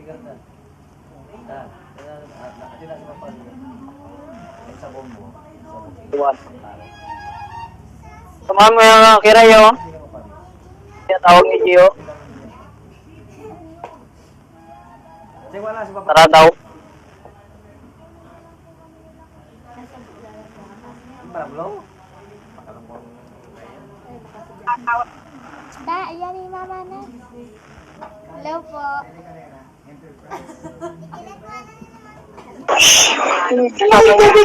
sigar na. Sila sa kapal. Sa bombo. Samahan mo yung kirayo. Kaya tawag ni Gio. Tara daw. Da, ayan ni mama na. Hello po.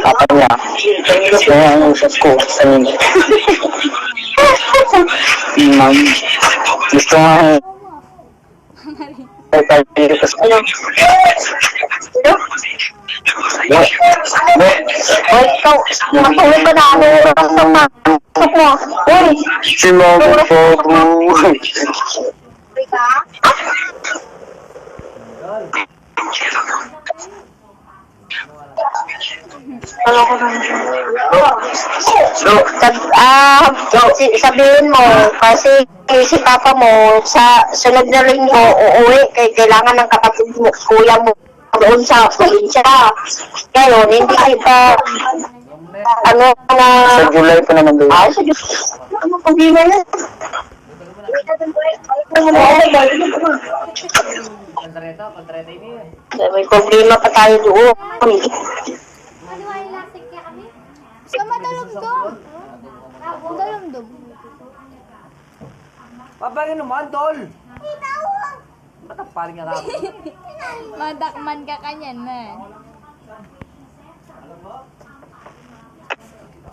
Kapag niya. Gusto niya ang usap ko sa ninyo. Ma'am. Gusto nga ikaw, matulog ka na ako sa mga mo. Uy! Si Mama po. Sabihin mo, kasi si Papa mo, sa sunod na linggo, uuwi, kailangan ng kapatid mo, kuya mo, doon sa probinsya. Ngayon, hindi pa, ano na... Sa July pa naman doon. Sa July. Ano pag na yan? May problema pa tayo doon. So, madalumdum. Madalumdum. Papagin naman, tol! Ba't ang paling nga ako? Madakman ka kanyan na.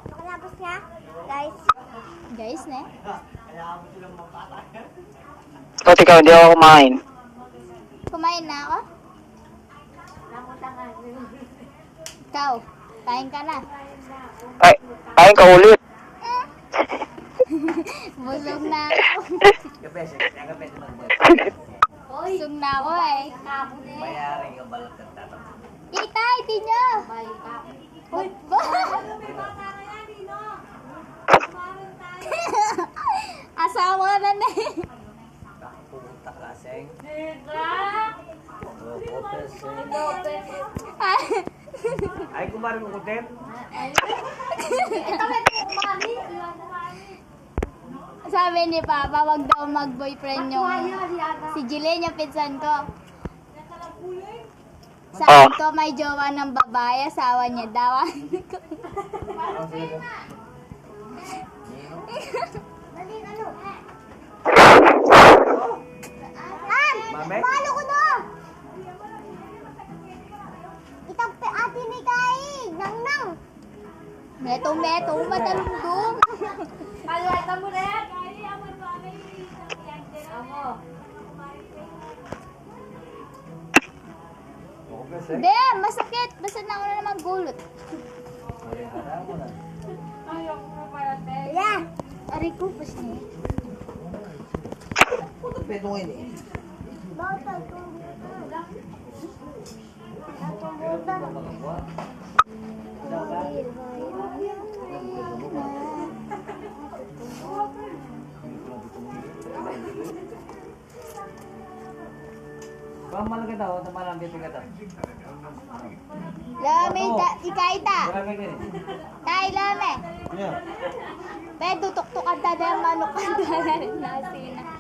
Tapos niya, guys. Guys, ne? Ba't ikaw, hindi ako kumain? Kumain na ako? Ikaw, kain ka na. Ay, kain ka ulit. Busog na ako. Busog na ako eh. Mayari ka balot ng tatap. Kita, iti nyo. Asawa na na eh. Pumunta ka, Seng. Ay, kumarin mo kutin. Sabi ni Papa, wag daw mag-boyfriend yung si Jillian, yung pinsan ko. Sabi ko, may jowa ng babae, asawa niya daw. Mame? Malo ko na! Itang ati ni Kaig, nang. Metong, madalundong. Palwata mo na yan. Hindi, masakit. Basta na ako na naman gulot. Yeah. Aray ko, pas niya. Pwede mo ini. Kung malaki daw, tamalang dito ka daw. Lame, ikaita. Tay, lame. Pero tutok-tukan tada yung manok ka na rin nasina.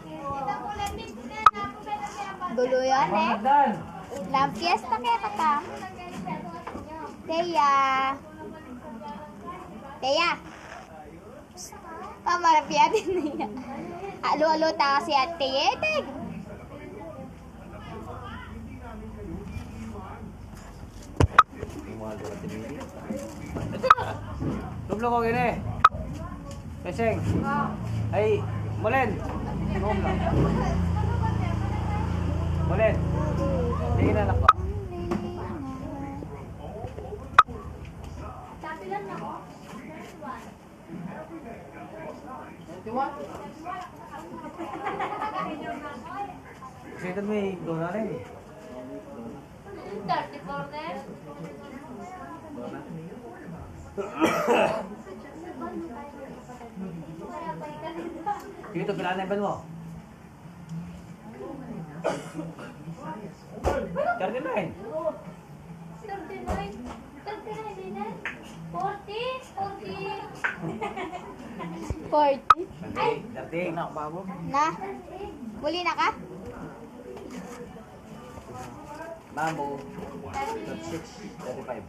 Gulo yan eh. Lam fiesta kaya kata. Teya. Pamarapya din niya. Alo-alo ta kasi at teyeteg. Tublo ko gini. Keseng. Ay, Molen. Molen. Tingin na anak ko. Kasi may dona rin. 34 net. Dito, pila na iban mo? 39. 40. 30. Na? Huli na ka? Mambo. 36. 35.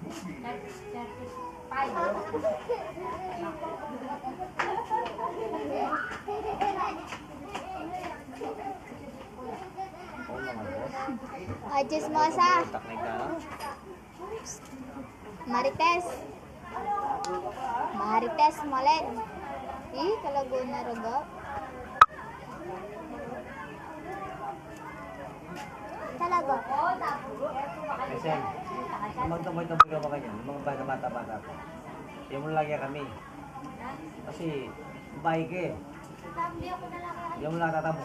Oo naman, boss. Ay, chismosa. Taknig ka, no? Marites. Marites Molen. Kalago na raga. Talaga? Kasi, magtamoy-tamoy ka ba kanyan? Yung mga bata-bata pa. Yung mo lagi kami. Kasi, babae ka eh. Yung mo nakatamo.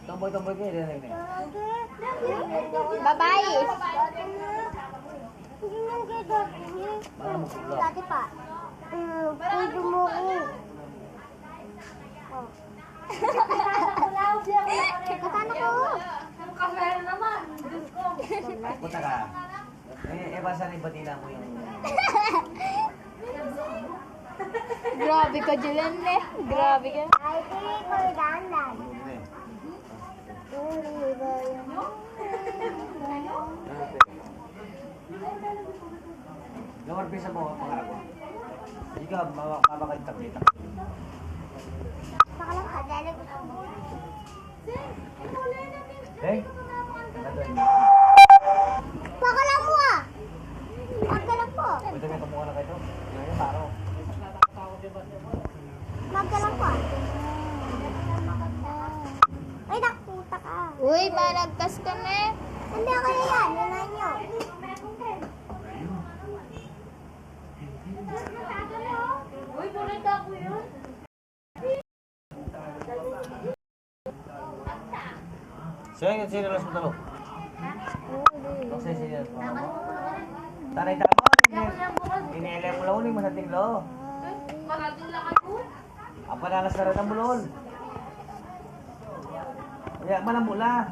Tamboy-tamboy ka eh. Babae. Baka mo kula. Dati pa. Pwede mo ko. Katan ako. Punta ka. Basa na ibatina mo yung... Grabe ka, Julian eh. Grabe ka. Ay, ko dandan. Lumar pisa mo ang pangarap mo. Hindi ka mamakalitang dito. Pakalang ka, dali ko. Eh? Pakalang mo ah! Pakalang po. Pwede may kamukha na kayo. Yung yung paro. Magkalang po. Ay, nakuta ka. Uy, managkas kami. Hindi ako na yan. Yan nyo. Uy, bulit ako yun. Siya yung sinilas mo talo. Kasi sinilas mo. Tanay tama. Inele mo lang uling masating lo. Ang panalas na rin ang bulol. Kaya malang mula.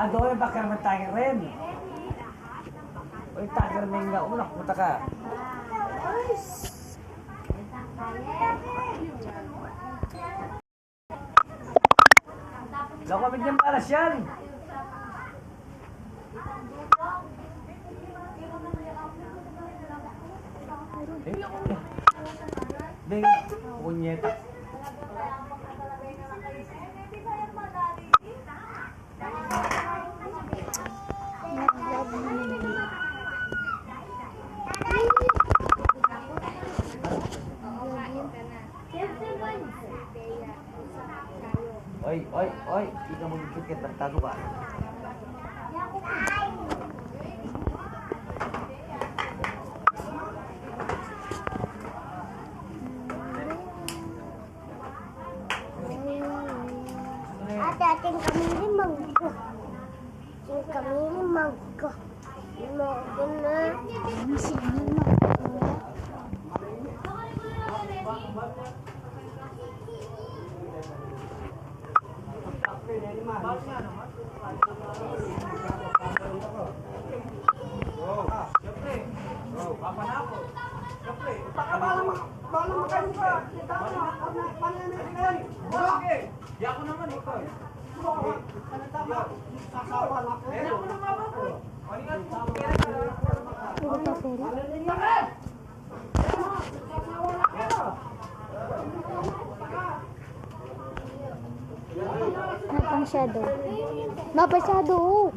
Doon yung bakar ng tiger rin. Uy, tiger na yung unak. Punta ka. Lakawid niyang palas yan. Punyeta. Oy, hindi ka mag-ikit, barkado ka. Ating kami limang ko. Ating kami limang ko. Limang ko na. Napang shadow. Napang shadow.